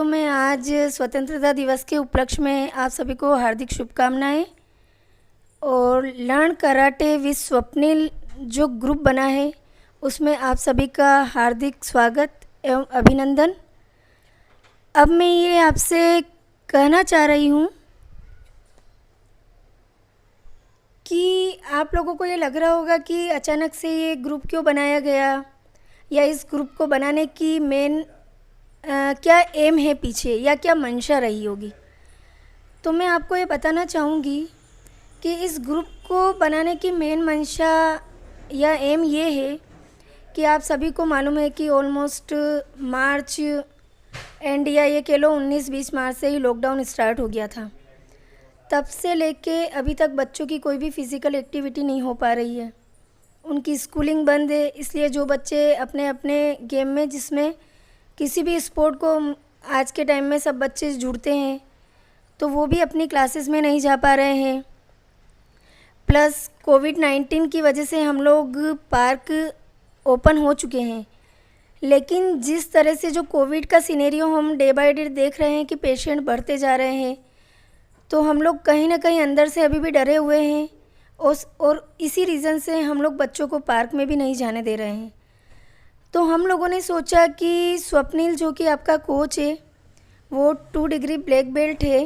में आज स्वतंत्रता दिवस के उपलक्ष्य में आप सभी को हार्दिक शुभकामनाएं। और लर्न कराटे विद स्वप्निल जो ग्रुप बना है उसमें आप सभी का हार्दिक स्वागत एवं अभिनंदन। अब मैं ये आपसे कहना चाह रही हूँ कि आप लोगों को ये लग रहा होगा कि अचानक से ये ग्रुप क्यों बनाया गया या इस ग्रुप को बनाने की मेन क्या एम है पीछे या क्या मंशा रही होगी। तो मैं आपको ये बताना चाहूँगी कि इस ग्रुप को बनाने की मेन मंशा या एम ये है कि आप सभी को मालूम है कि ऑलमोस्ट मार्च एंड या ये कह लो 19-20 मार्च से ही लॉकडाउन स्टार्ट हो गया था। तब से लेके अभी तक बच्चों की कोई भी फ़िज़िकल एक्टिविटी नहीं हो पा रही है, उनकी स्कूलिंग बंद है। इसलिए जो बच्चे अपने अपने गेम में जिसमें किसी भी स्पोर्ट को आज के टाइम में सब बच्चे जुड़ते हैं तो वो भी अपनी क्लासेस में नहीं जा पा रहे हैं। प्लस कोविड-19 की वजह से हम लोग पार्क ओपन हो चुके हैं, लेकिन जिस तरह से जो कोविड का सिनेरियो हम डे बाय डे देख रहे हैं कि पेशेंट बढ़ते जा रहे हैं, तो हम लोग कहीं ना कहीं अंदर से अभी भी डरे हुए हैं। और इसी रीज़न से हम लोग बच्चों को पार्क में भी नहीं जाने दे रहे हैं। तो हम लोगों ने सोचा कि स्वप्निल जो कि आपका कोच है वो 2 डिग्री ब्लैक बेल्ट है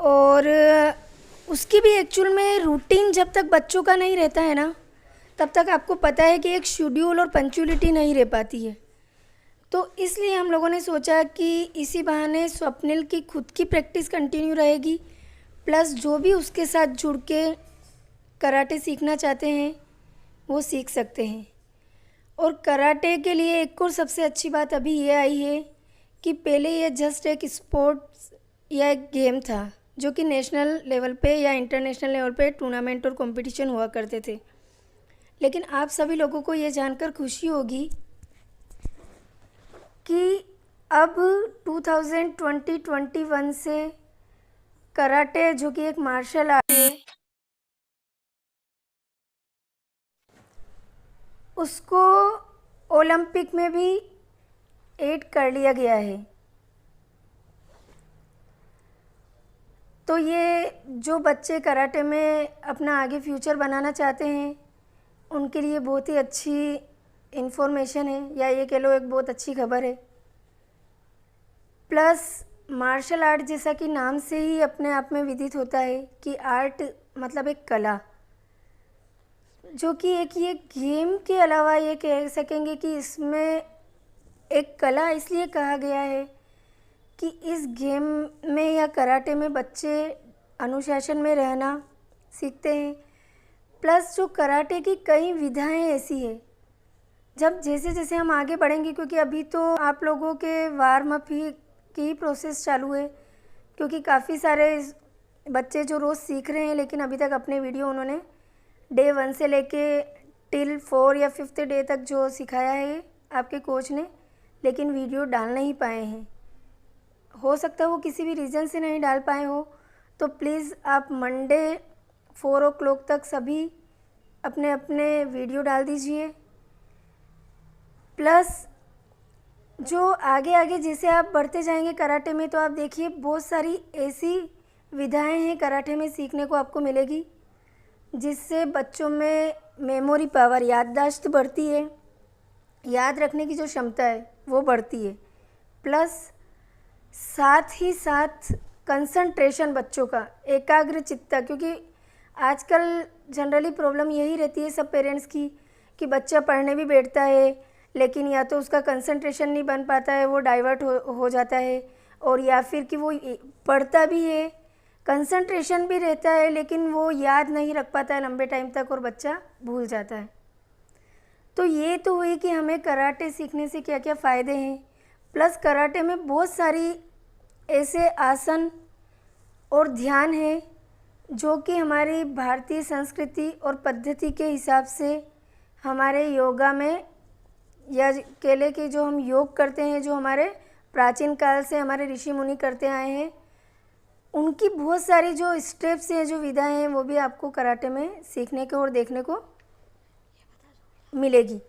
और उसकी भी एक्चुअल में रूटीन जब तक बच्चों का नहीं रहता है ना तब तक आपको पता है कि एक शेड्यूल और पंक्चुअलिटी नहीं रह पाती है। तो इसलिए हम लोगों ने सोचा कि इसी बहाने स्वप्निल की खुद की प्रैक्टिस कंटिन्यू रहेगी, प्लस जो भी उसके साथ जुड़ के कराटे सीखना चाहते हैं वो सीख सकते हैं। और कराटे के लिए एक और सबसे अच्छी बात अभी ये आई है कि पहले ये जस्ट एक स्पोर्ट्स या एक गेम था जो कि नेशनल लेवल पे या इंटरनेशनल लेवल पे टूर्नामेंट और कंपटीशन हुआ करते थे। लेकिन आप सभी लोगों को ये जानकर खुशी होगी कि अब 2020-21 से कराटे जो कि एक मार्शल आर्ट है उसको ओलंपिक में भी ऐड कर लिया गया है। तो ये जो बच्चे कराटे में अपना आगे फ्यूचर बनाना चाहते हैं उनके लिए बहुत ही अच्छी इन्फॉर्मेशन है, या ये कह लो एक बहुत अच्छी खबर है। प्लस मार्शल आर्ट जैसा कि नाम से ही अपने आप में विदित होता है कि आर्ट मतलब एक कला, जो कि एक ये गेम के अलावा ये कह सकेंगे कि इसमें एक कला इसलिए कहा गया है कि इस गेम में या कराटे में बच्चे अनुशासन में रहना सीखते हैं। प्लस जो कराटे की कई विधाएं ऐसी है, जब जैसे जैसे हम आगे बढ़ेंगे, क्योंकि अभी तो आप लोगों के वार्म अप की प्रोसेस चालू है, क्योंकि काफ़ी सारे बच्चे जो रोज़ सीख रहे हैं लेकिन अभी तक अपने वीडियो उन्होंने डे 1 से लेके टिल 4 या 5th डे तक जो सिखाया है आपके कोच ने, लेकिन वीडियो डाल नहीं पाए हैं। हो सकता है वो किसी भी रीज़न से नहीं डाल पाए हो, तो प्लीज़ आप मंडे 4 o'clock तक सभी अपने अपने वीडियो डाल दीजिए। प्लस जो आगे आगे जैसे आप बढ़ते जाएंगे कराटे में, तो आप देखिए बहुत सारी ऐसी विधाएं हैं कराटे में सीखने को आपको मिलेगी जिससे बच्चों में मेमोरी पावर, याददाश्त बढ़ती है, याद रखने की जो क्षमता है वो बढ़ती है। प्लस साथ ही साथ कंसंट्रेशन बच्चों का, एकाग्र चित्ता, क्योंकि आजकल जनरली प्रॉब्लम यही रहती है सब पेरेंट्स की कि बच्चा पढ़ने भी बैठता है लेकिन या तो उसका कंसंट्रेशन नहीं बन पाता है, वो डाइवर्ट हो जाता है, और या फिर कि वो पढ़ता भी है, कंसंट्रेशन भी रहता है, लेकिन वो याद नहीं रख पाता है लंबे टाइम तक और बच्चा भूल जाता है। तो ये तो हुई कि हमें कराटे सीखने से क्या क्या फ़ायदे हैं। प्लस कराटे में बहुत सारी ऐसे आसन और ध्यान है जो कि हमारी भारतीय संस्कृति और पद्धति के हिसाब से हमारे योगा में, या कह लें कि जो हम योग करते हैं, जो हमारे प्राचीन काल से हमारे ऋषि मुनि करते आए हैं, उनकी बहुत सारी जो स्टेप्स हैं, जो विधाएं हैं, वो भी आपको कराटे में सीखने को और देखने को मिलेगी।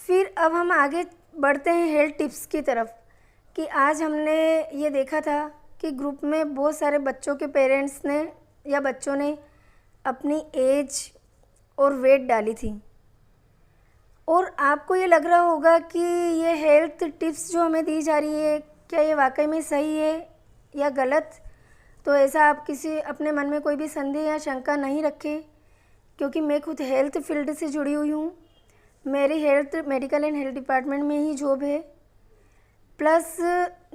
फिर अब हम आगे बढ़ते हैं हेल्थ टिप्स की तरफ कि आज हमने ये देखा था कि ग्रुप में बहुत सारे बच्चों के पेरेंट्स ने या बच्चों ने अपनी एज और वेट डाली थी, और आपको ये लग रहा होगा कि ये हेल्थ टिप्स जो हमें दी जा रही है क्या ये वाकई में सही है या गलत। तो ऐसा आप किसी अपने मन में कोई भी संदेह या शंका नहीं रखें, क्योंकि मैं खुद हेल्थ फील्ड से जुड़ी हुई हूँ। मेरी मेडिकल एंड हेल्थ डिपार्टमेंट में ही जॉब है, प्लस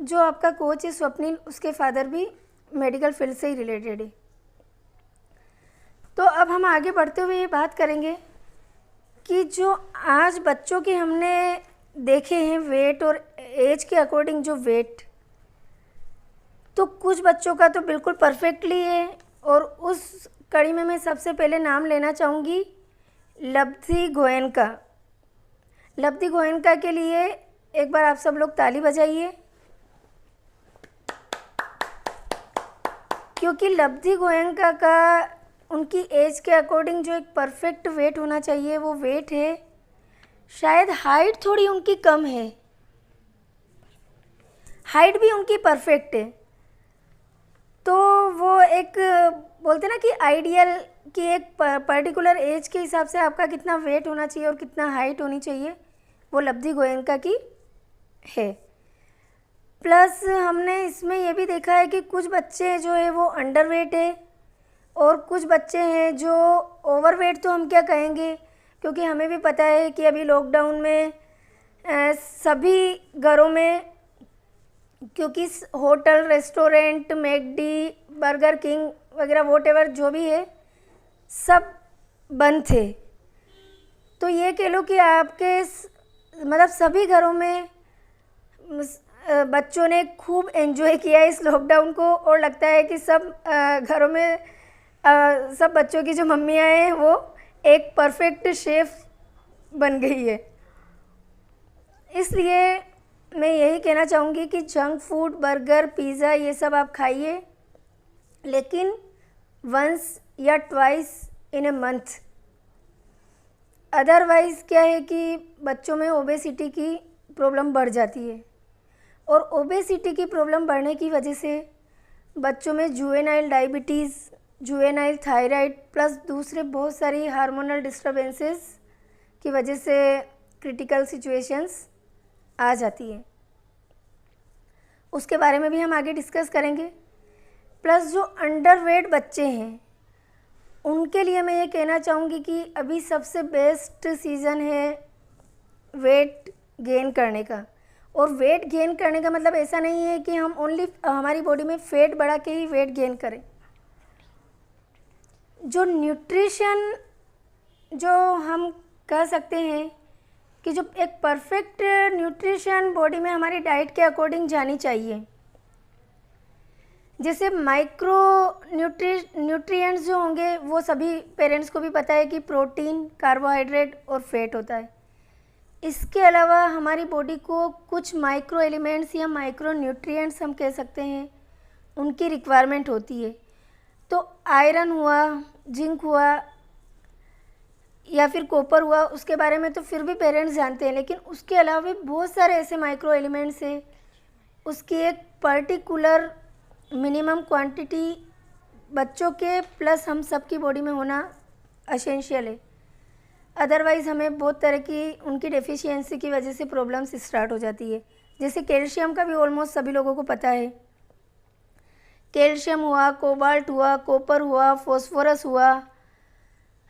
जो आपका कोच है स्वप्निल, उसके फादर भी मेडिकल फील्ड से ही रिलेटेड है। तो अब हम आगे बढ़ते हुए ये बात करेंगे कि जो आज बच्चों के हमने देखे हैं वेट और एज के अकॉर्डिंग जो वेट, तो कुछ बच्चों का तो बिल्कुल परफेक्टली है, और उस कड़ी में मैं सबसे पहले नाम लेना चाहूँगी लब्धि गोयनका। लब्धि गोयनका के लिए एक बार आप सब लोग ताली बजाइए, क्योंकि लब्धि गोयनका का उनकी एज के अकॉर्डिंग जो एक परफेक्ट वेट होना चाहिए वो वेट है। शायद हाइट थोड़ी उनकी कम है, हाइट भी उनकी परफेक्ट है, तो वो एक बोलते ना कि आइडियल कि एक पर्टिकुलर एज के हिसाब से आपका कितना वेट होना चाहिए और कितना हाइट होनी चाहिए, वो लब्धि गोयनका की है। प्लस हमने इसमें ये भी देखा है कि कुछ बच्चे जो है वो अंडर वेट है, और कुछ बच्चे हैं जो ओवरवेट, तो हम क्या कहेंगे, क्योंकि हमें भी पता है कि अभी लॉकडाउन में सभी घरों में, क्योंकि hotel, restaurant, McD, burger king वगैरह वॉटएवर जो भी है सब बंद थे। तो ये कह लो कि आपके मतलब सभी घरों में बच्चों ने खूब एंजॉय किया इस लॉकडाउन को, और लगता है कि सब घरों में सब बच्चों की जो मम्मियाँ हैं वो एक परफेक्ट शेफ़ बन गई है। इसलिए मैं यही कहना चाहूँगी कि जंक फूड, बर्गर, पिज़्ज़ा ये सब आप खाइए, लेकिन वंस या twice in a month. Otherwise क्या है कि बच्चों में ओबेसिटी की प्रॉब्लम बढ़ जाती है, और ओबेसिटी की प्रॉब्लम बढ़ने की वजह से बच्चों में juvenile diabetes, juvenile thyroid, plus दूसरे बहुत सारी हार्मोनल डिस्टर्बेंसेस की वजह से क्रिटिकल सिचुएशंस आ जाती है। उसके बारे में भी हम आगे डिस्कस करेंगे। प्लस जो अंडरवेट बच्चे हैं उनके लिए मैं ये कहना चाहूँगी कि अभी सबसे बेस्ट सीज़न है वेट गेन करने का। और वेट गेन करने का मतलब ऐसा नहीं है कि हम ओनली हमारी बॉडी में फैट बढ़ा के ही वेट गेन करें। जो न्यूट्रिशन, जो हम कह सकते हैं कि जो एक परफेक्ट न्यूट्रिशन बॉडी में हमारी डाइट के अकॉर्डिंग जानी चाहिए। जैसे माइक्रो न्यूट्रिएंट्स जो होंगे वो सभी पेरेंट्स को भी पता है कि प्रोटीन, कार्बोहाइड्रेट और फैट होता है। इसके अलावा हमारी बॉडी को कुछ माइक्रो एलिमेंट्स या माइक्रो न्यूट्रिएंट्स हम कह सकते हैं, उनकी रिक्वायरमेंट होती है। तो आयरन हुआ, जिंक हुआ या फिर कॉपर हुआ, उसके बारे में तो फिर भी पेरेंट्स जानते हैं, लेकिन उसके अलावा भी बहुत सारे ऐसे माइक्रो एलिमेंट्स हैं, उसकी एक पर्टिकुलर मिनिमम क्वांटिटी बच्चों के प्लस हम सबकी बॉडी में होना एसेंशियल है। अदरवाइज़ हमें बहुत तरह की उनकी डेफिशिएंसी की वजह से प्रॉब्लम्स स्टार्ट हो जाती है। जैसे कैल्शियम का भी ऑलमोस्ट सभी लोगों को पता है। कैल्शियम हुआ, कोबाल्ट हुआ, कॉपर हुआ, फॉस्फोरस हुआ,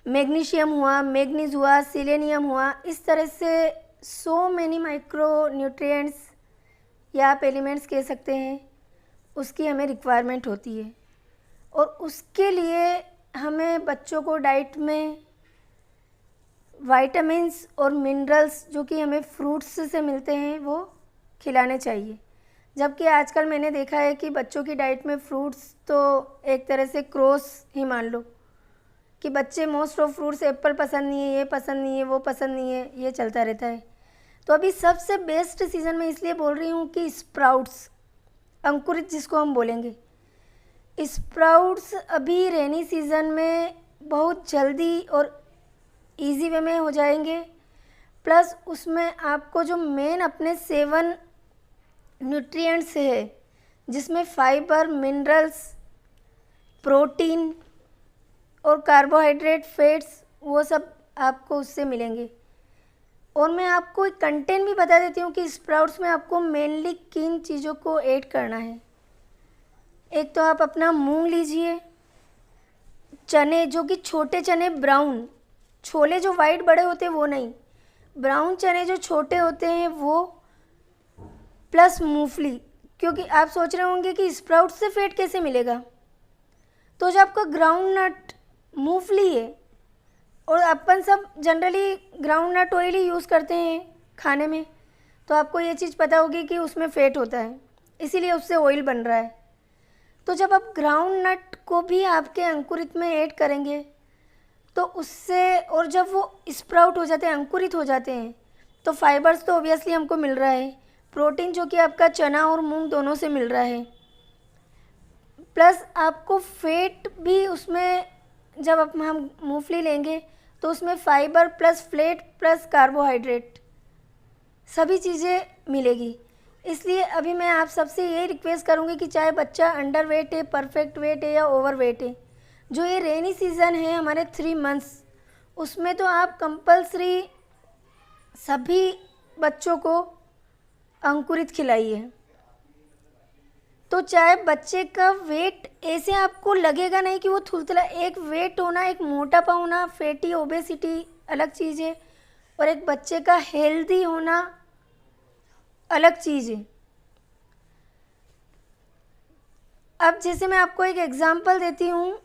मैग्नीशियम हुआ, मैग्नीज हुआ, सिलेनियम हुआ, इस तरह से सो मैनी माइक्रो न्यूट्रिएंट्स या आप एलिमेंट्स कह सकते हैं, उसकी हमें रिक्वायरमेंट होती है। और उसके लिए हमें बच्चों को डाइट में वाइटामिन्स और मिनरल्स जो कि हमें फ्रूट्स से मिलते हैं वो खिलाने चाहिए। जबकि आजकल मैंने देखा है कि बच्चों की डाइट में फ्रूट्स तो एक तरह से क्रॉस ही मान लो कि बच्चे मोस्ट ऑफ फ्रूट्स, एप्पल पसंद नहीं है, ये पसंद नहीं है, वो पसंद नहीं है, ये चलता रहता है। तो अभी सबसे बेस्ट सीज़न में इसलिए बोल रही हूँ कि स्प्राउट्स, अंकुरित जिसको हम बोलेंगे, स्प्राउट्स अभी रेनी सीज़न में बहुत जल्दी और इजी वे में हो जाएंगे। प्लस उसमें आपको जो मेन अपने 7 न्यूट्रिएंट्स है, जिसमें फाइबर, मिनरल्स, प्रोटीन और कार्बोहाइड्रेट, फैट्स, वो सब आपको उससे मिलेंगे। और मैं आपको एक कंटेंट भी बता देती हूँ कि स्प्राउट्स में आपको मेनली किन चीज़ों को ऐड करना है। एक तो आप अपना मूंग लीजिए, चने जो कि छोटे चने ब्राउन, छोले जो वाइट बड़े होते हैं वो नहीं, ब्राउन चने जो छोटे होते हैं वो, प्लस मूंगफली। क्योंकि आप सोच रहे होंगे कि स्प्राउट से फैट कैसे मिलेगा, तो जो आपका ग्राउंड नट मूंगफली है, और अपन सब जनरली ग्राउंड नट ऑयल ही यूज़ करते हैं खाने में, तो आपको ये चीज़ पता होगी कि उसमें फैट होता है, इसीलिए उससे ऑयल बन रहा है। तो जब आप ग्राउंड नट को भी आपके अंकुरित में ऐड करेंगे तो उससे, और जब वो स्प्राउट हो जाते हैं, अंकुरित हो जाते हैं, तो फाइबर्स तो ऑब्वियसली हमको मिल रहा है, प्रोटीन जो कि आपका चना और मूंग दोनों से मिल रहा है, प्लस आपको फैट भी उसमें, जब हम मूंगफली लेंगे तो उसमें fibre plus flat plus carbohydrate सभी चीज़ें मिलेगी। इसलिए अभी मैं आप सबसे यही रिक्वेस्ट करूँगी कि चाहे बच्चा अंडर वेट है, परफेक्ट वेट है या ओवर वेट है, जो ये रेनी सीज़न है हमारे 3 मंथ्स, उसमें तो आप कंपल्सरी सभी बच्चों को अंकुरित खिलाइए। तो चाहे बच्चे का वेट ऐसे आपको लगेगा नहीं कि वो थुलथुला, एक वेट होना, एक मोटापा होना, फैटी ओबेसिटी अलग चीज़ है, और एक बच्चे का हेल्दी होना अलग चीज़ है। अब जैसे मैं आपको एक एग्जांपल देती हूँ,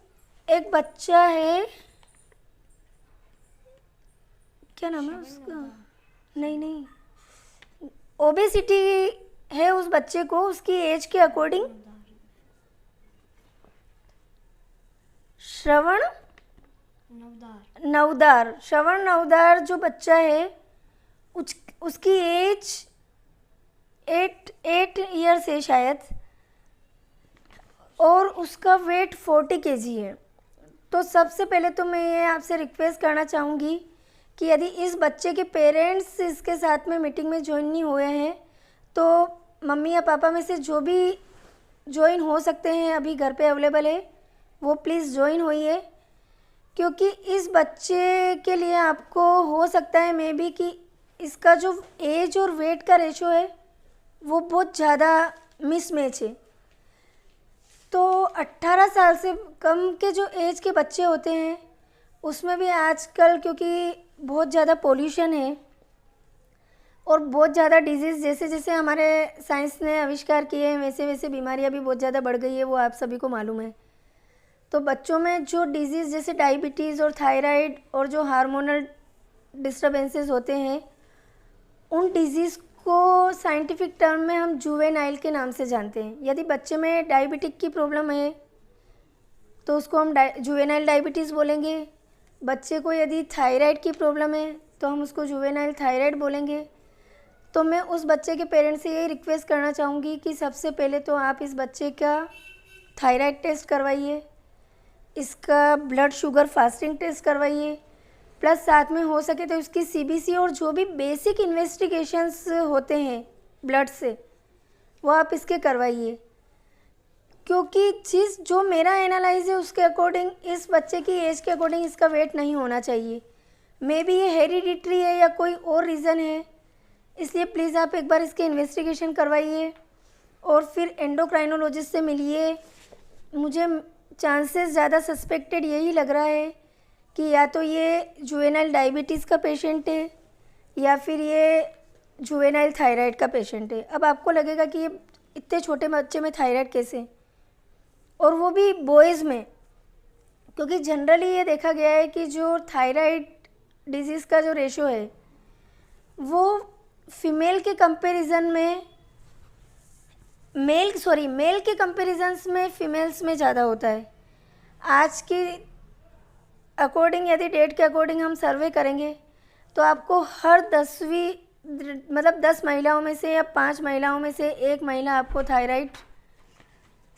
एक बच्चा है, क्या नाम है उसका, नहीं, ओबेसिटी है उस बच्चे को, उसकी एज के अकॉर्डिंग, श्रवण नवदार जो बच्चा है, उसकी एज 8 ईयर्स है शायद, और उसका वेट 40 kg है। तो सबसे पहले तो मैं ये आपसे रिक्वेस्ट करना चाहूँगी कि यदि इस बच्चे के पेरेंट्स इसके साथ में मीटिंग में ज्वाइन नहीं हुए हैं, तो मम्मी या पापा में से जो भी ज्वाइन हो सकते हैं, अभी घर पे अवेलेबल है, वो प्लीज़ ज्वाइन होइए। क्योंकि इस बच्चे के लिए आपको हो सकता है मे बी कि इसका जो एज और वेट का रेशो है वो बहुत ज़्यादा मिसमैच है। तो 18 साल से कम के जो एज के बच्चे होते हैं, उसमें भी आजकल क्योंकि बहुत ज़्यादा पोल्यूशन है और बहुत ज़्यादा डिजीज़, जैसे जैसे हमारे साइंस ने आविष्कार किए हैं वैसे वैसे बीमारियां भी बहुत ज़्यादा बढ़ गई है, वो आप सभी को मालूम है। तो बच्चों में जो डिजीज़ जैसे डायबिटीज़ और थायराइड और जो हार्मोनल डिस्टर्बेंसेस होते हैं, उन डिजीज़ को साइंटिफिक टर्म में हम जुवेनाइल के नाम से जानते हैं। यदि बच्चे में डायबिटिक की प्रॉब्लम है तो उसको हम जुवेनाइल डायबिटीज़ बोलेंगे। बच्चे को यदि थायराइड की प्रॉब्लम है तो हम उसको जुवेनाइल थायराइड बोलेंगे। तो मैं उस बच्चे के पेरेंट्स से यही रिक्वेस्ट करना चाहूँगी कि सबसे पहले तो आप इस बच्चे का थायराइड टेस्ट करवाइए, इसका ब्लड शुगर फास्टिंग टेस्ट करवाइए, प्लस साथ में हो सके तो इसकी सीबीसी और जो भी बेसिक इन्वेस्टिगेशंस होते हैं ब्लड से, वो आप इसके करवाइए। क्योंकि चीज़ जो मेरा एनालाइज है उसके अकॉर्डिंग इस बच्चे की एज के अकॉर्डिंग इसका वेट नहीं होना चाहिए। मे बी ये हेरिडिटरी है या कोई और रीज़न है, इसलिए प्लीज़ आप एक बार इसके इन्वेस्टिगेशन करवाइए और फिर एंडोक्राइनोलॉजिस्ट से मिलिए। मुझे चांसेस ज़्यादा सस्पेक्टेड यही लग रहा है कि या तो ये जुवेनाइल डायबिटीज़ का पेशेंट है या फिर ये जुवेनाइल थायराइड का पेशेंट है। अब आपको लगेगा कि ये इतने छोटे बच्चे में थायराइड कैसे, और वो भी बॉयज़ में, क्योंकि जनरली ये देखा गया है कि जो थायराइड डिजीज़ का जो रेशो है वो फीमेल के कंपैरिजन में मेल के कंपैरिजन्स में फीमेल्स में ज़्यादा होता है। आज की अकॉर्डिंग, यदि डेट के अकॉर्डिंग हम सर्वे करेंगे तो आपको हर 10 महिलाओं में से या 5 महिलाओं में से 1 महिला आपको थायराइड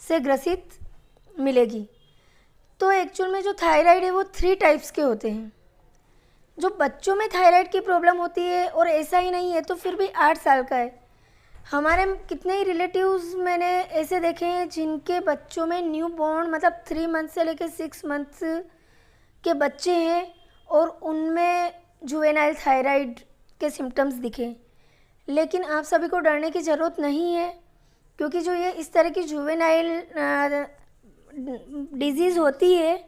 से ग्रसित मिलेगी। तो एक्चुअल में जो थायराइड है वो 3 टाइप्स के होते हैं। जो बच्चों में थायराइड की प्रॉब्लम होती है, और ऐसा ही नहीं है तो फिर भी 8 साल का है। हमारे कितने ही रिलेटिव्स मैंने ऐसे देखे हैं जिनके बच्चों में न्यू बॉर्न मतलब 3 मंथ से लेकर 6 मंथ के बच्चे हैं और उनमें जुवेनाइल थायराइड के सिम्टम्स दिखे। लेकिन आप सभी को डरने की ज़रूरत नहीं है, क्योंकि जो ये इस तरह की जुवेनाइल डिजीज़ होती है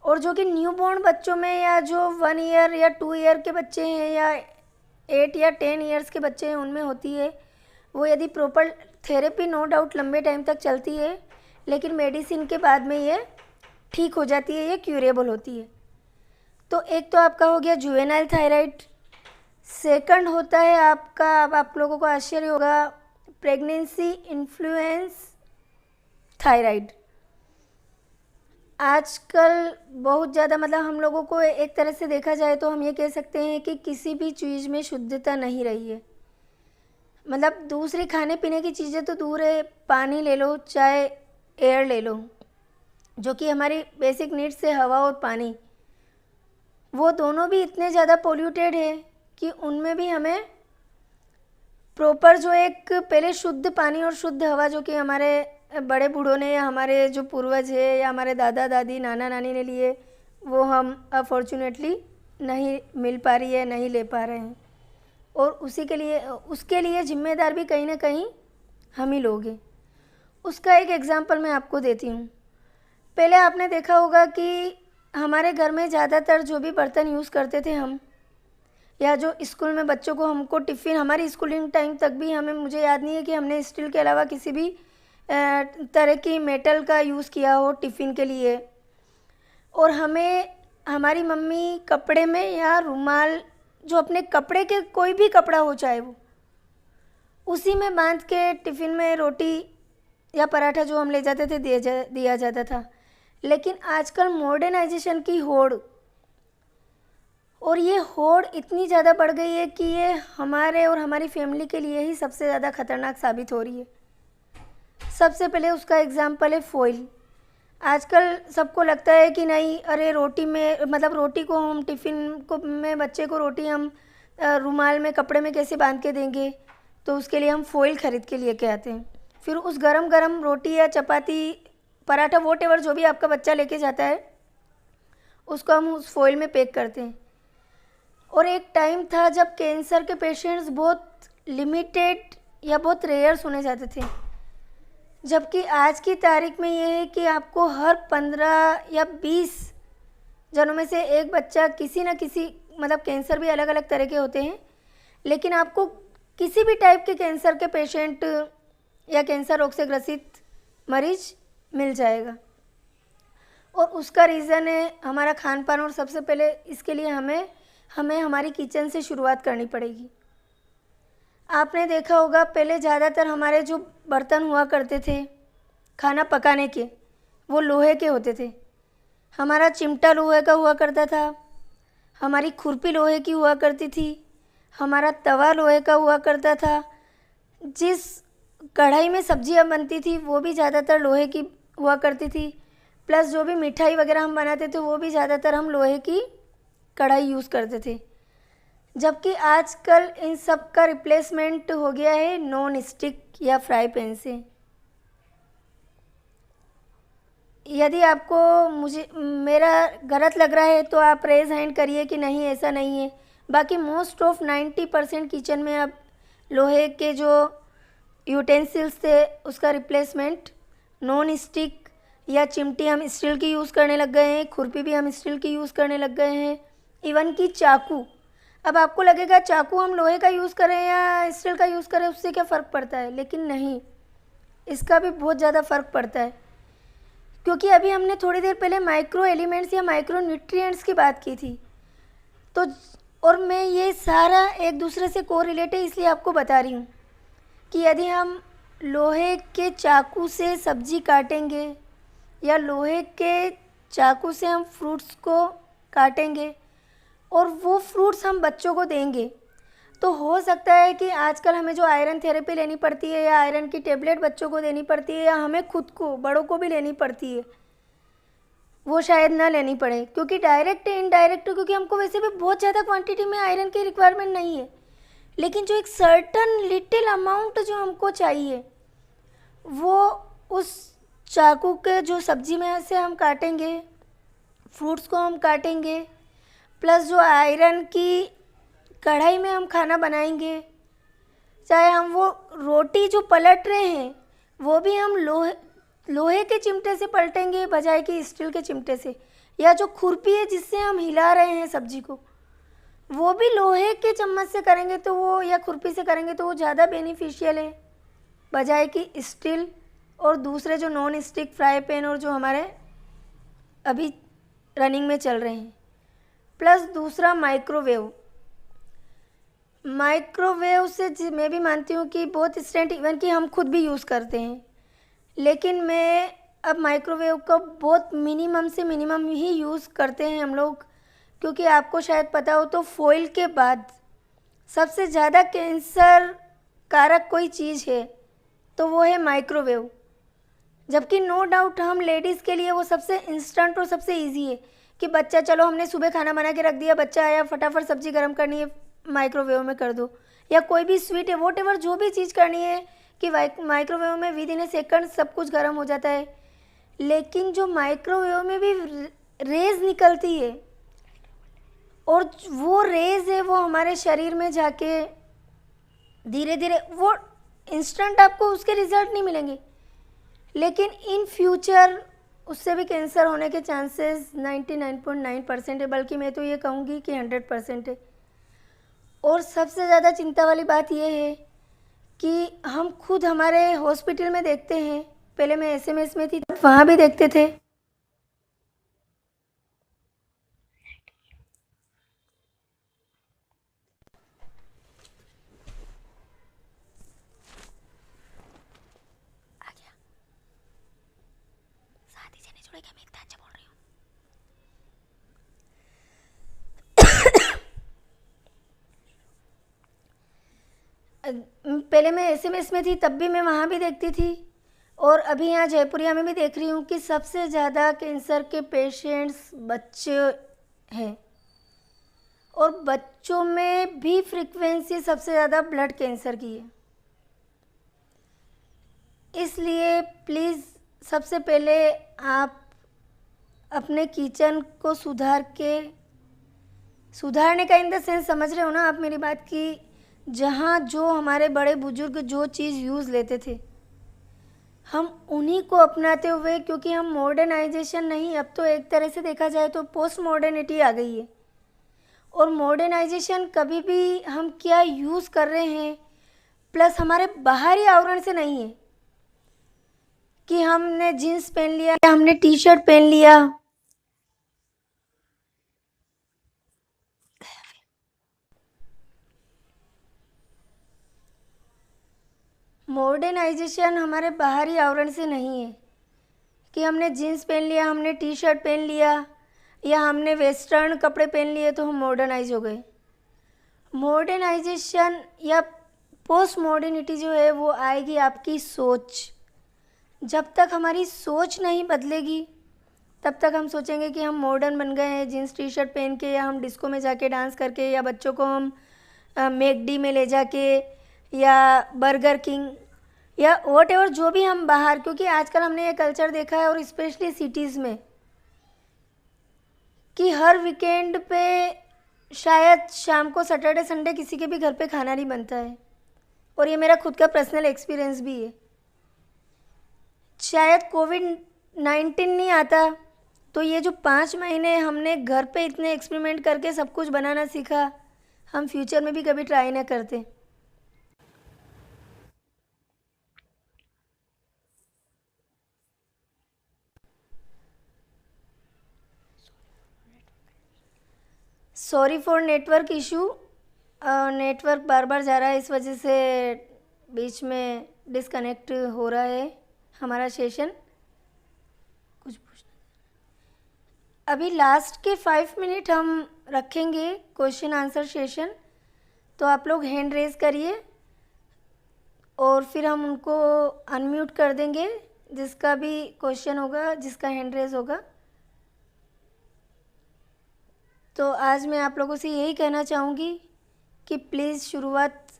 और जो कि न्यूबॉर्न बच्चों में या जो 1 ईयर या 2 ईयर के बच्चे हैं या 8 या 10 ईयर्स के बच्चे हैं उनमें होती है, वो यदि प्रॉपर थेरेपी नो डाउट लंबे टाइम तक चलती है, लेकिन मेडिसिन के बाद में ये ठीक हो जाती है, ये क्यूरेबल होती है। तो एक तो आपका हो गया जुवेनाइल थायराइड। सेकंड होता है आपका, अब आप लोगों को आश्चर्य होगा, प्रेगनेंसी इन्फ्लुएंस थायराइड। आजकल बहुत ज़्यादा मतलब हम लोगों को एक तरह से देखा जाए तो हम ये कह सकते हैं कि किसी भी चीज़ में शुद्धता नहीं रही है। मतलब दूसरी खाने पीने की चीज़ें तो दूर है, पानी ले लो चाहे एयर ले लो, जो कि हमारी बेसिक नीड्स है, हवा और पानी, वो दोनों भी इतने ज़्यादा पोल्यूटेड है कि उनमें भी हमें प्रॉपर जो एक पहले शुद्ध पानी और शुद्ध हवा जो कि हमारे बड़े बूढ़ों ने या हमारे जो पूर्वज है या हमारे दादा दादी नाना नानी ने लिए, वो हम अनफॉर्चुनेटली नहीं मिल पा रही है, नहीं ले पा रहे हैं। और उसके लिए जिम्मेदार भी कहीं ना कहीं हम ही लोग हैं। उसका एक एग्ज़ाम्पल मैं आपको देती हूँ। पहले आपने देखा होगा कि हमारे घर में ज़्यादातर जो भी बर्तन यूज़ करते थे हम, या जो स्कूल में बच्चों को हमको टिफ़िन, हमारी स्कूलिंग टाइम तक भी हमें, मुझे याद नहीं है कि हमने स्टील के अलावा किसी भी तरह की मेटल का यूज़ किया हो टिफ़िन के लिए। और हमें हमारी मम्मी कपड़े में या रुमाल, जो अपने कपड़े के कोई भी कपड़ा हो चाहे वो, उसी में बांध के टिफ़िन में रोटी या पराठा जो हम ले जाते थे दिया जाता था। लेकिन आजकल मॉडर्नाइजेशन की होड़, और ये होड़ इतनी ज़्यादा बढ़ गई है कि ये हमारे और हमारी फैमिली के लिए ही सबसे ज़्यादा ख़तरनाक साबित हो रही है। सबसे पहले उसका एग्ज़ाम्पल है फॉइल। आजकल सबको लगता है कि नहीं, अरे रोटी में मतलब रोटी को हम टिफ़िन को में बच्चे को रोटी हम रुमाल में कपड़े में कैसे बांध के देंगे, तो उसके लिए हम फॉइल ख़रीद के लेके आते हैं। फिर उस गरम गरम रोटी या चपाती पराठा वॉटेवर जो भी आपका बच्चा लेके जाता है, उसको हम उस फॉइल में पैक करते हैं। और एक टाइम था जब कैंसर के पेशेंट्स बहुत लिमिटेड या बहुत रेयर सुने जाते थे, जबकि आज की तारीख में ये है कि आपको हर 15 या 20 जनों में से एक बच्चा किसी न किसी, मतलब कैंसर भी अलग अलग तरह के होते हैं, लेकिन आपको किसी भी टाइप के कैंसर के पेशेंट या कैंसर रोग से ग्रसित मरीज मिल जाएगा। और उसका रीज़न है हमारा खान पान। और सबसे पहले इसके लिए हमें हमारी किचन से शुरुआत करनी पड़ेगी। आपने देखा होगा पहले ज़्यादातर हमारे जो बर्तन हुआ करते थे खाना पकाने के, वो लोहे के होते थे। हमारा चिमटा लोहे का हुआ करता था, हमारी खुरपी लोहे की हुआ करती थी, हमारा तवा लोहे का हुआ करता था, जिस कढ़ाई में सब्जियां बनती थी वो भी ज़्यादातर लोहे की हुआ करती थी, प्लस जो भी मिठाई वगैरह हम बनाते थे वो भी ज़्यादातर हम लोहे की कढ़ाई यूज़ करते थे। जबकि आजकल इन सब का रिप्लेसमेंट हो गया है नॉन स्टिक या फ्राई पैन से। यदि आपको मेरा गलत लग रहा है तो आप रेज हैंड करिए कि नहीं ऐसा नहीं है। बाकी मोस्ट ऑफ 90% किचन में अब लोहे के जो यूटेंसिल्स थे उसका रिप्लेसमेंट नॉन स्टिक या चिमटी हम स्टील की यूज़ करने लग गए हैं, खुरपी भी हम स्टील की यूज़ करने लग गए हैं, इवन कि चाकू। अब आपको लगेगा चाकू हम लोहे का यूज़ करें या स्टील का यूज़ करें उससे क्या फ़र्क पड़ता है, लेकिन नहीं, इसका भी बहुत ज़्यादा फ़र्क पड़ता है। क्योंकि अभी हमने थोड़ी देर पहले माइक्रो एलिमेंट्स या माइक्रो न्यूट्रिएंट्स की बात की थी, तो और मैं ये सारा एक दूसरे से कोरिलेट है इसलिए आपको बता रही हूँ कि यदि हम लोहे के चाकू से सब्जी काटेंगे या लोहे के चाकू से हम फ्रूट्स को काटेंगे और वो फ्रूट्स हम बच्चों को देंगे, तो हो सकता है कि आजकल हमें जो आयरन थेरेपी लेनी पड़ती है या आयरन की टेबलेट बच्चों को देनी पड़ती है या हमें खुद को बड़ों को भी लेनी पड़ती है, वो शायद ना लेनी पड़े, क्योंकि डायरेक्ट इनडायरेक्ट, क्योंकि हमको वैसे भी बहुत ज़्यादा क्वांटिटी में आयरन की रिक्वायरमेंट नहीं है, लेकिन जो एक सर्टन लिटिल अमाउंट जो हमको चाहिए वो उस चाकू के जो सब्जी में से हम काटेंगे, फ्रूट्स को हम काटेंगे, प्लस जो आयरन की कढ़ाई में हम खाना बनाएंगे, चाहे हम वो रोटी जो पलट रहे हैं वो भी हम लोहे के चिमटे से पलटेंगे बजाय कि स्टील के चिमटे से, या जो खुरपी है जिससे हम हिला रहे हैं सब्जी को वो भी लोहे के चम्मच से करेंगे तो वो, या खुरपी से करेंगे तो वो ज़्यादा बेनिफिशियल है बजाय कि स्टील और दूसरे जो नॉन स्टिक फ्राई पैन और जो हमारे अभी रनिंग में चल रहे हैं। प्लस दूसरा माइक्रोवेव से मैं भी मानती हूँ कि बहुत स्टैंड, इवन कि हम खुद भी यूज़ करते हैं, लेकिन मैं अब माइक्रोवेव का बहुत मिनिमम से मिनिमम ही यूज़ करते हैं हम लोग, क्योंकि आपको शायद पता हो तो फॉइल के बाद सबसे ज़्यादा कैंसर कारक कोई चीज़ है तो वो है माइक्रोवेव, जबकि नो डाउट हम लेडीज़ के लिए वो सबसे इंस्टेंट और सबसे इजी है कि बच्चा, चलो हमने सुबह खाना बना के रख दिया, बच्चा आया फटाफट सब्ज़ी गर्म करनी है माइक्रोवेव में कर दो, या कोई भी स्वीट है वॉट एवर जो भी चीज़ करनी है कि माइक्रोवेव में विद इन ए सेकंड सब कुछ गर्म हो जाता है। लेकिन जो माइक्रोवेव में भी रेज़ निकलती है और वो रेज़ है वो हमारे शरीर में जाके धीरे धीरे वो इंस्टेंट आपको उसके रिज़ल्ट नहीं मिलेंगे, लेकिन इन फ्यूचर उससे भी कैंसर होने के चांसेस 99.9% है, बल्कि मैं तो ये कहूँगी कि 100% है। और सबसे ज़्यादा चिंता वाली बात यह है कि हम खुद हमारे हॉस्पिटल में देखते हैं, पहले मैं एसएमएस में थी तब वहाँ भी देखते थे पहले मैं एसएमएस में थी तब भी मैं वहाँ भी देखती थी, और अभी यहाँ जयपुरिया में भी देख रही हूँ कि सबसे ज़्यादा कैंसर के पेशेंट्स बच्चे हैं, और बच्चों में भी फ्रीक्वेंसी सबसे ज़्यादा ब्लड कैंसर की है। इसलिए प्लीज़ सबसे पहले आप अपने किचन को सुधारने का इन द सेंस समझ रहे हो ना आप मेरी बात की, जहाँ जो हमारे बड़े बुजुर्ग जो चीज़ यूज़ लेते थे हम उन्हीं को अपनाते हुए, क्योंकि हम मॉडर्नाइजेशन नहीं, अब तो एक तरह से देखा जाए तो पोस्ट मॉडर्निटी आ गई है, और मॉडर्नाइजेशन कभी भी हम क्या यूज़ कर रहे हैं प्लस हमारे बाहरी आवरण से नहीं है कि हमने जीन्स पहन लिया या हमने टी शर्ट पहन लिया। मॉडर्नाइजेशन हमारे बाहरी आवरण से नहीं है कि हमने जीन्स पहन लिया, हमने टी शर्ट पहन लिया या हमने वेस्टर्न कपड़े पहन लिए तो हम मॉडर्नाइज हो गए। मॉडर्नाइजेशन या पोस्ट मॉडर्निटी जो है वो आएगी आपकी सोच। जब तक हमारी सोच नहीं बदलेगी तब तक हम सोचेंगे कि हम मॉडर्न बन गए हैं जीन्स टी शर्ट पहन के, या हम डिस्को में जाके डांस करके, या बच्चों को हम मैकडी में ले जाके, या बर्गर किंग, या वॉट एवर जो भी हम बाहर, क्योंकि आजकल हमने ये कल्चर देखा है और स्पेशली सिटीज़ में कि हर वीकेंड पे शायद शाम को सैटरडे संडे किसी के भी घर पे खाना नहीं बनता है, और ये मेरा खुद का पर्सनल एक्सपीरियंस भी है। शायद कोविड-19 नहीं आता तो ये जो 5 महीने हमने घर पे इतने एक्सपेरिमेंट करके सब कुछ बनाना सीखा, हम फ्यूचर में भी कभी ट्राई ना करते। Sorry for network issue, network बार बार जा रहा है, इस वजह से बीच में डिस्कनेक्ट हो रहा है हमारा सेशन। कुछ पूछना, अभी लास्ट के 5 मिनट हम रखेंगे क्वेश्चन आंसर सेशन, तो आप लोग हैंड रेज करिए और फिर हम उनको अनम्यूट कर देंगे जिसका भी क्वेश्चन होगा, जिसका हैंड रेज होगा। तो आज मैं आप लोगों से यही कहना चाहूँगी कि प्लीज़ शुरुआत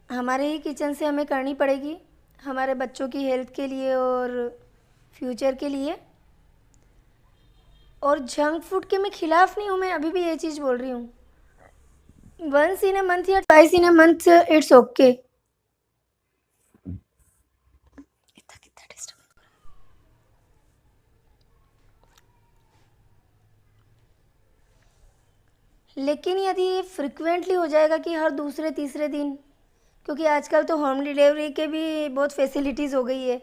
हमारे ही किचन से हमें करनी पड़ेगी, हमारे बच्चों की हेल्थ के लिए और फ्यूचर के लिए। और जंक फूड के मैं ख़िलाफ़ नहीं हूँ, मैं अभी भी ये चीज़ बोल रही हूँ, वंस इन अ मंथ या twice in a month it's okay. लेकिन यदि ये फ्रिक्वेंटली हो जाएगा कि हर दूसरे तीसरे दिन, क्योंकि आजकल तो होम डिलीवरी के भी बहुत फैसिलिटीज़ हो गई है,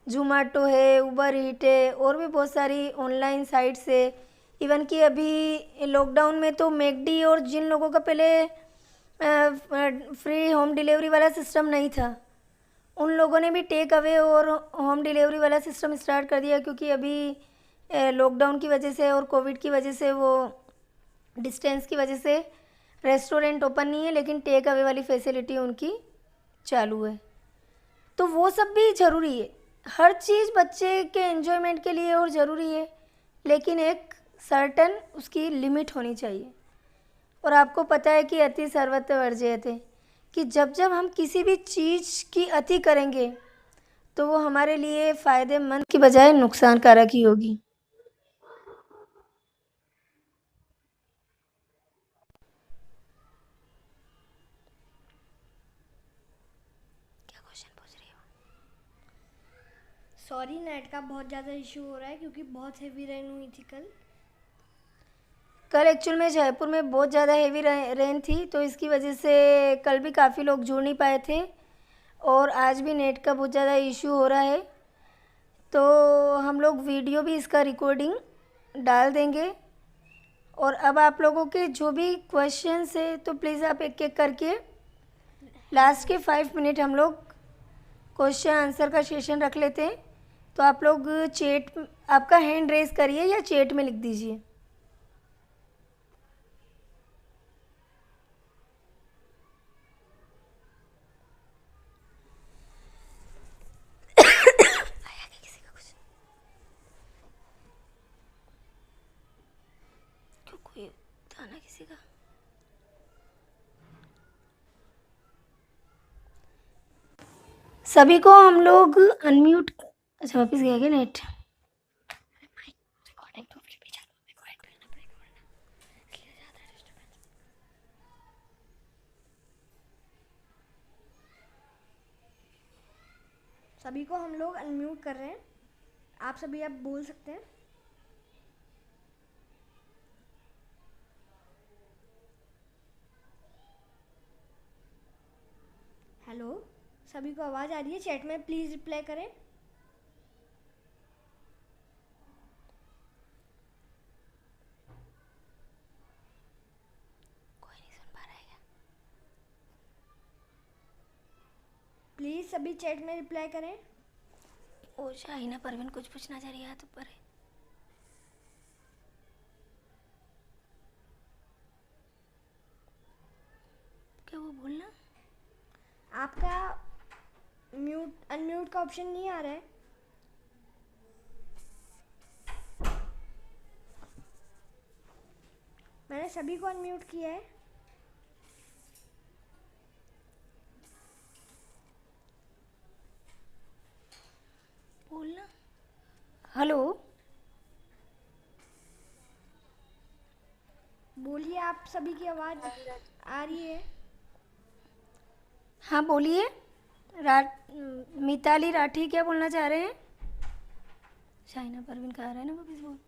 ज़ोमैटो है, उबर ईट है और भी बहुत सारी ऑनलाइन साइट्स है। इवन कि अभी लॉकडाउन में तो मैकडी और जिन लोगों का पहले फ्री होम डिलीवरी वाला सिस्टम नहीं था, उन लोगों ने भी टेक अवे और होम डिलीवरी वाला सिस्टम स्टार्ट कर दिया, क्योंकि अभी लॉकडाउन की वजह से और कोविड की वजह से वो डिस्टेंस की वजह से रेस्टोरेंट ओपन नहीं है, लेकिन टेक अवे वाली फैसिलिटी उनकी चालू है। तो वो सब भी ज़रूरी है, हर चीज़ बच्चे के एंजॉयमेंट के लिए और ज़रूरी है, लेकिन एक सर्टन उसकी लिमिट होनी चाहिए। और आपको पता है कि अति सर्वत्र वर्जयते, कि जब जब हम किसी भी चीज़ की अति करेंगे तो वो हमारे लिए फ़ायदेमंद की बजाय नुकसानकारक ही होगी। क्या क्वेश्चन पूछ रही हो? सॉरी, नेट का बहुत ज़्यादा इशू हो रहा है क्योंकि बहुत हेवी रेन हुई थी कल एक्चुअल में जयपुर में बहुत ज़्यादा हेवी रेन थी, तो इसकी वजह से कल भी काफ़ी लोग जुड़ नहीं पाए थे और आज भी नेट का बहुत ज़्यादा इशू हो रहा है। तो हम लोग वीडियो भी इसका रिकॉर्डिंग डाल देंगे। और अब आप लोगों के जो भी क्वेश्चंस है तो प्लीज़ आप एक एक करके लास्ट के 5 मिनट हम लोग क्वेश्चन आंसर का सेशन रख लेते हैं। तो आप लोग चैट, आपका हैंड रेज करिए या चैट में लिख दीजिए। क्यों, कोई था ना किसी का? सभी को हम लोग अनम्यूट, अच्छा वापस गया क्या नेट? सभी को हम लोग अनम्यूट कर रहे हैं, आप सभी आप बोल सकते हैं। हेलो, सभी को आवाज़ आ रही है? चैट में प्लीज़ रिप्लाई करें। कोई नहीं सुन पा रहा है क्या? प्लीज़ सभी चैट में रिप्लाई करें। ओ शाहिना परवीन कुछ पूछना चाह रही है तो पर क्या वो बोलना? आपका म्यूट अनम्यूट का ऑप्शन नहीं आ रहा है। मैंने सभी को अनम्यूट किया है। बोलना। हेलो, बोलिए, आप सभी की आवाज़ आ रही है। हाँ बोलिए। मिताली राठी क्या बोलना चाह रहे हैं? शाहिना परवीन कहा रहा है ना वापस बोल।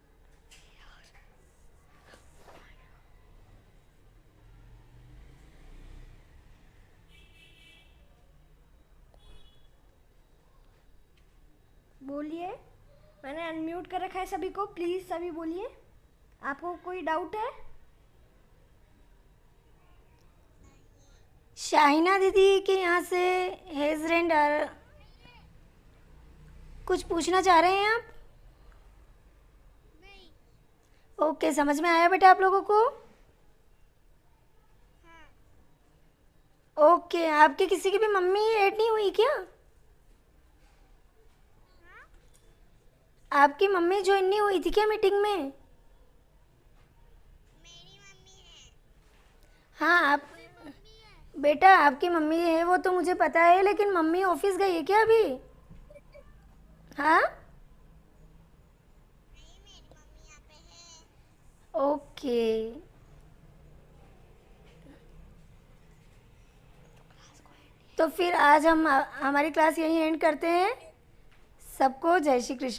बोलिए, मैंने अनम्यूट कर रखा है सभी को, प्लीज़ सभी बोलिए। आपको कोई डाउट है? शाहिना दीदी के यहाँ से हेज रेंड आ रहा, कुछ पूछना चाह रहे हैं आप? ओके, समझ में आया बेटा आप लोगों को? ओके, आपके किसी की भी मम्मी ऐड नहीं हुई क्या? आपकी मम्मी ज्वाइन नहीं हुई थी क्या मीटिंग में? हाँ आप बेटा आपकी मम्मी है वो तो मुझे पता है, लेकिन मम्मी ऑफिस गई है क्या अभी? हाँ। ओके। तो फिर आज हम हमारी क्लास यहीं एंड करते हैं। सबको जय श्री कृष्ण।